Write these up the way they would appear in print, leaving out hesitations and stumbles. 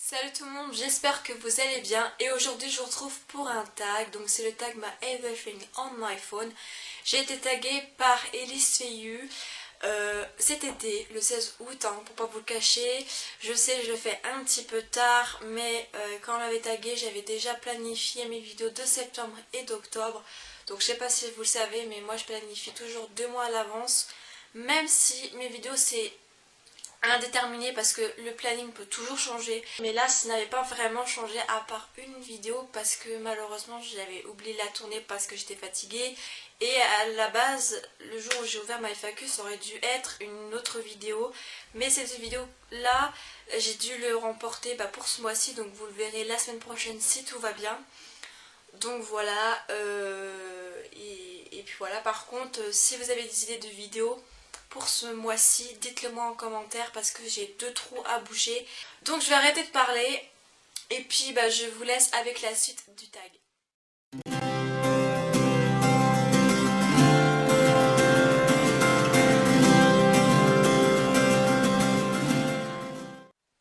Salut tout le monde, j'espère que vous allez bien et aujourd'hui je vous retrouve pour un tag, donc c'est le tag My Everything on My Phone. J'ai été taguée par Elise Feyu cet été, le 16 août, pour pas vous le cacher. Je sais, je le fais un petit peu tard, mais quand on m'avait taguée, j'avais déjà planifié mes vidéos de septembre et d'octobre. Donc je sais pas si vous le savez, mais moi je planifie toujours 2 mois à l'avance, même si mes vidéos c'est indéterminé parce que le planning peut toujours changer, mais là ça n'avait pas vraiment changé à part une vidéo parce que malheureusement j'avais oublié la tourner parce que j'étais fatiguée, et à la base le jour où j'ai ouvert ma FAQ ça aurait dû être une autre vidéo, mais cette vidéo là j'ai dû le remporter pour ce mois-ci, donc vous le verrez la semaine prochaine si tout va bien. Donc voilà, et puis voilà, par contre si vous avez des idées de vidéos pour ce mois-ci, dites-le moi en commentaire parce que j'ai 2 trous à boucher. Donc je vais arrêter de parler et puis je vous laisse avec la suite du tag.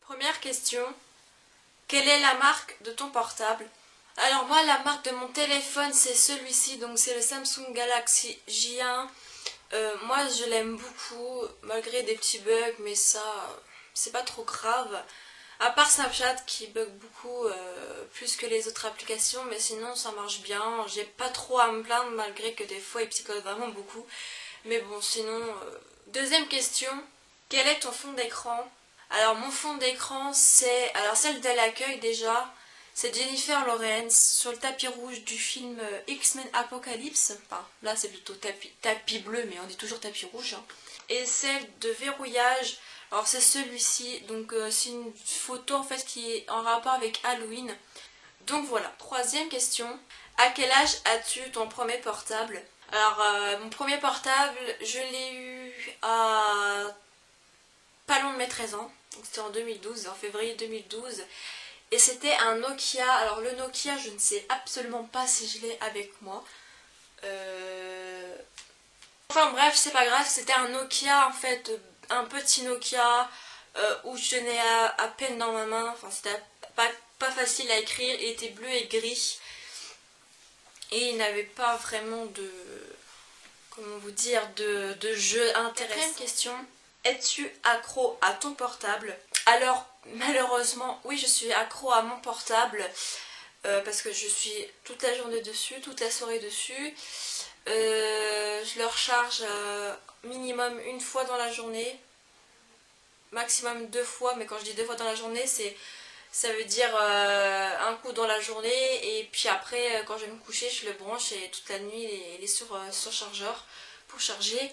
Première question, quelle est la marque de ton portable? Alors moi la marque de mon téléphone c'est celui-ci, donc c'est le Samsung Galaxy J1. Moi je l'aime beaucoup malgré des petits bugs, mais ça c'est pas trop grave. À part Snapchat qui bug beaucoup plus que les autres applications, mais sinon ça marche bien. J'ai pas trop à me plaindre malgré que des fois il psychote vraiment beaucoup. Mais bon sinon... Deuxième question, quel est ton fond d'écran? Alors mon fond d'écran c'est... Alors celle de l'accueil déjà, c'est Jennifer Lawrence sur le tapis rouge du film X-Men Apocalypse. Enfin là c'est plutôt tapis bleu, mais on dit toujours tapis rouge. Et celle de verrouillage, alors c'est celui-ci, donc c'est une photo en fait qui est en rapport avec Halloween. Donc voilà. Troisième question, à quel âge as-tu ton premier portable? Alors mon premier portable je l'ai eu à pas loin de mes 13 ans, donc c'était en 2012, en février 2012. Et c'était un Nokia. Alors le Nokia je ne sais absolument pas si je l'ai avec moi. Enfin bref, c'est pas grave, c'était un Nokia en fait, un petit Nokia où je tenais à peine dans ma main. Enfin c'était pas facile à écrire, il était bleu et gris. Et il n'avait pas vraiment de... comment vous dire, de jeu intéressant. Quatrième question, es-tu accro à ton portable? Alors malheureusement oui, je suis accro à mon portable parce que je suis toute la journée dessus, toute la soirée dessus. Je le recharge minimum une fois dans la journée, maximum 2 fois, mais quand je dis 2 fois dans la journée, ça veut dire un coup dans la journée, et puis après quand je vais me coucher je le branche et toute la nuit il est sur chargeur pour charger.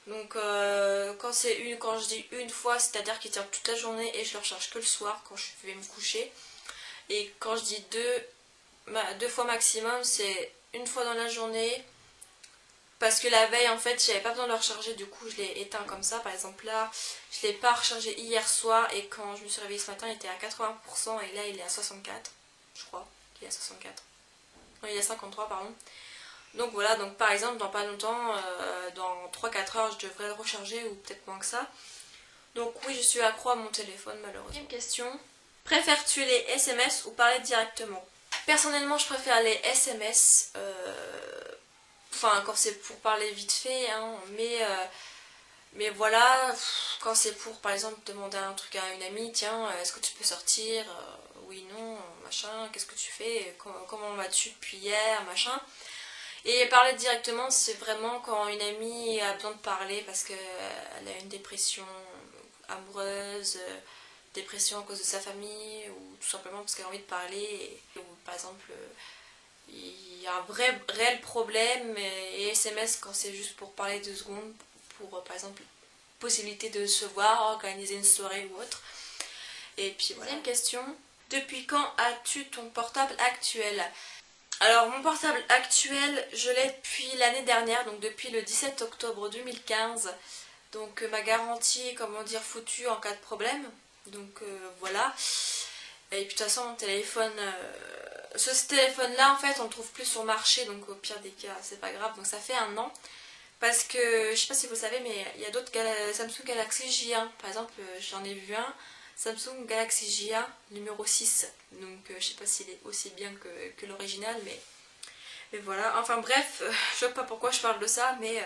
Donc quand je dis une fois, c'est à dire qu'il tient toute la journée et je le recharge que le soir quand je vais me coucher. Et quand je dis 2 fois maximum, c'est une fois dans la journée, parce que la veille en fait j'avais pas besoin de le recharger, du coup je l'ai éteint comme ça. Par exemple là je l'ai pas rechargé hier soir et quand je me suis réveillée ce matin il était à 80% et là il est à 64, je crois qu'il est à 64, non il est à 53 pardon. Donc voilà, donc par exemple dans pas longtemps, dans 3-4 heures je devrais le recharger ou peut-être moins que ça. Donc oui, je suis accro à mon téléphone malheureusement. Deuxième question, préfères-tu les SMS ou parler directement? Personnellement je préfère les SMS, enfin quand c'est pour parler vite fait, mais voilà, quand c'est pour par exemple demander un truc à une amie, tiens, est-ce que tu peux sortir, oui, non, machin, qu'est-ce que tu fais, comment vas-tu depuis hier, machin. Et parler directement, c'est vraiment quand une amie a besoin de parler parce qu'elle a une dépression amoureuse, dépression à cause de sa famille, ou tout simplement parce qu'elle a envie de parler, ou par exemple il y a un réel problème, et SMS quand c'est juste pour parler 2 secondes, pour par exemple possibilité de se voir, organiser une soirée ou autre. Et puis voilà. Deuxième question, depuis quand as-tu ton portable actuel? Alors mon portable actuel je l'ai depuis l'année dernière, donc depuis le 17 octobre 2015. Donc ma garantie est, comment dire, foutue en cas de problème. Donc voilà. Et puis de toute façon mon téléphone, ce téléphone là en fait on le trouve plus sur le marché, donc au pire des cas c'est pas grave. Donc ça fait 1 an. Parce que je sais pas si vous savez, mais il y a d'autres Samsung Galaxy J1. Par exemple j'en ai vu un, Samsung Galaxy J1 numéro 6. Donc je sais pas s'il est aussi bien que l'original, mais voilà. Enfin bref, je sais pas pourquoi je parle de ça, mais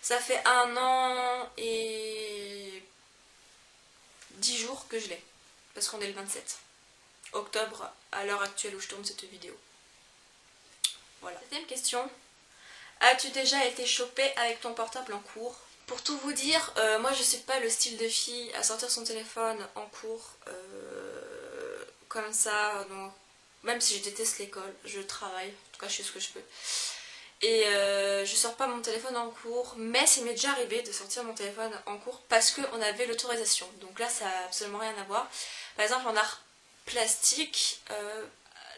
ça fait 1 an et 10 jours que je l'ai. Parce qu'on est le 27 octobre à l'heure actuelle où je tourne cette vidéo. Voilà. 7ème question. As-tu déjà été chopée avec ton portable en cours? Pour tout vous dire, moi je suis pas le style de fille à sortir son téléphone en cours comme ça. Donc, même si je déteste l'école, je travaille, en tout cas je fais ce que je peux. Et je sors pas mon téléphone en cours, mais ça m'est déjà arrivé de sortir mon téléphone en cours parce qu'on avait l'autorisation. Donc là ça n'a absolument rien à voir. Par exemple en art plastique,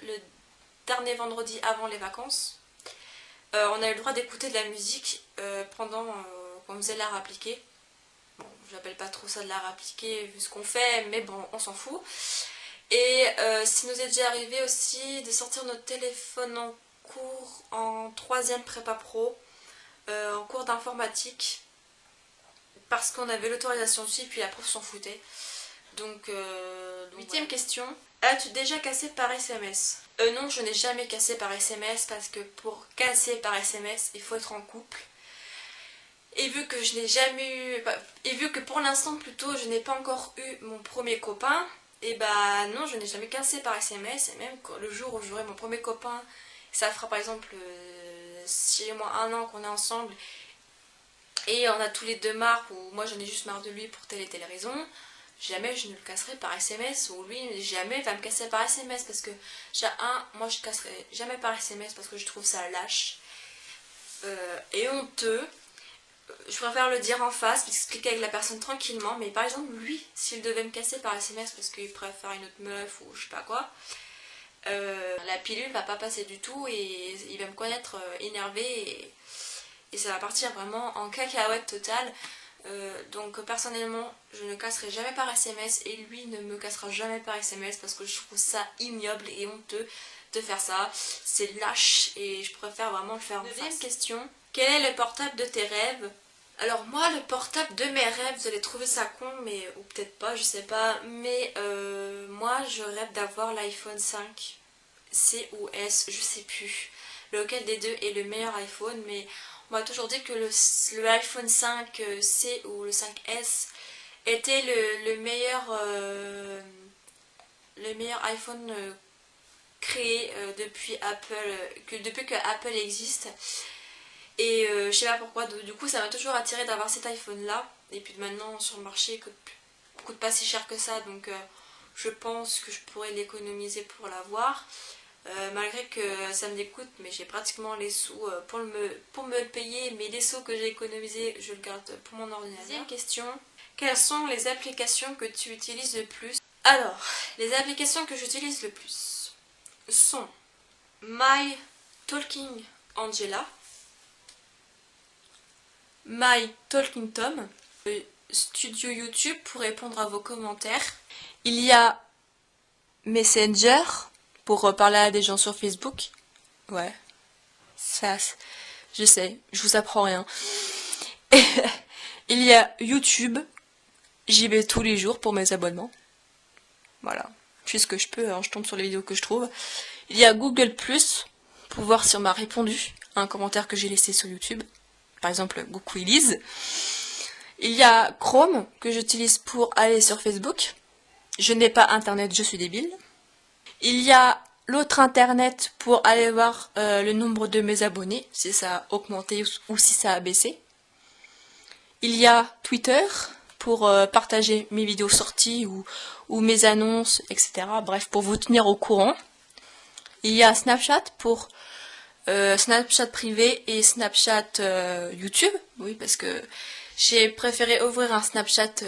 le dernier vendredi avant les vacances, on a eu le droit d'écouter de la musique pendant qu'on faisait l'art appliqué. Bon, je n'appelle pas trop ça de l'art appliqué vu ce qu'on fait, mais bon, on s'en fout. Et ça nous est déjà arrivé aussi de sortir notre téléphone en cours en 3ème prépa pro, en cours d'informatique, parce qu'on avait l'autorisation dessus, puis la prof s'en foutait. Donc 8ème question. As-tu déjà cassé par SMS? Non, je n'ai jamais cassé par SMS parce que pour casser par SMS, il faut être en couple. Et vu que je n'ai jamais eu... Et vu que pour l'instant plutôt, je n'ai pas encore eu mon premier copain, et bah non, je n'ai jamais cassé par SMS. Et même le jour où j'aurai mon premier copain, ça fera par exemple 6 mois, 1 an qu'on est ensemble, et on a tous les deux marre, ou moi j'en ai juste marre de lui pour telle et telle raison, jamais je ne le casserai par SMS, ou lui jamais va me casser par SMS, parce que moi je casserai jamais par SMS parce que je trouve ça lâche et honteux. Je préfère le dire en face, expliquer avec la personne tranquillement, mais par exemple lui, s'il devait me casser par SMS parce qu'il préfère une autre meuf ou je sais pas quoi, la pilule va pas passer du tout et il va me connaître énervé et ça va partir vraiment en cacahuète totale. Donc personnellement je ne casserai jamais par SMS et lui ne me cassera jamais par SMS parce que je trouve ça ignoble et honteux de faire ça, c'est lâche et je préfère vraiment le faire en face. 2ème question, quel est le portable de tes rêves? Alors moi le portable de mes rêves, vous allez trouver ça con, mais ou peut-être pas, je sais pas, mais moi je rêve d'avoir l'iPhone 5 C ou S, je sais plus lequel des deux est le meilleur iPhone, mais on m'a toujours dit que le iPhone 5 C ou le 5S était le meilleur iPhone créé depuis que Apple existe. Et je sais pas pourquoi, du coup ça m'a toujours attiré d'avoir cet iPhone là. Et puis maintenant sur le marché il coûte pas si cher que ça, donc je pense que je pourrais l'économiser pour l'avoir. Malgré que ça me décoûte, mais j'ai pratiquement les sous pour me le payer, mais les sous que j'ai économisés, je le garde pour mon ordinateur. 2ème question, quelles sont les applications que tu utilises le plus? Alors, les applications que j'utilise le plus sont My Talking Angela, My Talking Tom, Studio YouTube pour répondre à vos commentaires. Il y a Messenger pour parler à des gens sur Facebook. Ouais, ça, je sais, je vous apprends rien. Il y a YouTube, j'y vais tous les jours pour mes abonnements. Voilà, je fais ce que je peux, hein, je tombe sur les vidéos que je trouve. Il y a Google+, pour voir si on m'a répondu à un commentaire que j'ai laissé sur YouTube. Par exemple, Coucou Elise. Il y a Chrome, que j'utilise pour aller sur Facebook. Je n'ai pas internet, je suis débile. Il y a l'autre internet pour aller voir le nombre de mes abonnés, si ça a augmenté ou si ça a baissé. Il y a Twitter pour partager mes vidéos sorties ou mes annonces, etc. Bref, pour vous tenir au courant. Il y a Snapchat pour Snapchat privé et Snapchat YouTube. Oui, parce que j'ai préféré ouvrir un Snapchat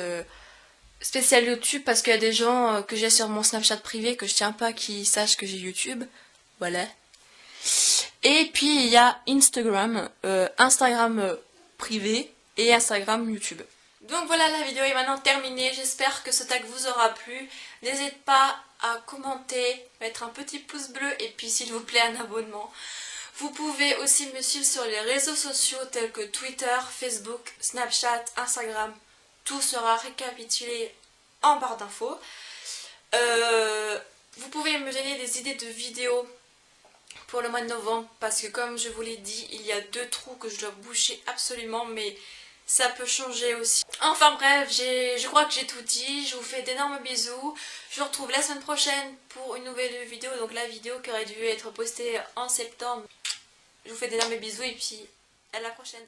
spécial YouTube parce qu'il y a des gens que j'ai sur mon Snapchat privé que je tiens pas qui sachent que j'ai YouTube. Voilà. Et puis il y a Instagram, Instagram privé et Instagram YouTube. Donc voilà, la vidéo est maintenant terminée. J'espère que ce tag vous aura plu. N'hésitez pas à commenter, mettre un petit pouce bleu et puis s'il vous plaît un abonnement. Vous pouvez aussi me suivre sur les réseaux sociaux tels que Twitter, Facebook, Snapchat, Instagram. Tout sera récapitulé en barre d'infos. Vous pouvez me donner des idées de vidéos pour le mois de novembre parce que comme je vous l'ai dit, il y a 2 trous que je dois boucher absolument, mais ça peut changer aussi. Enfin bref, je crois que j'ai tout dit. Je vous fais d'énormes bisous. Je vous retrouve la semaine prochaine pour une nouvelle vidéo, donc la vidéo qui aurait dû être postée en septembre. Je vous fais d'énormes bisous et puis à la prochaine.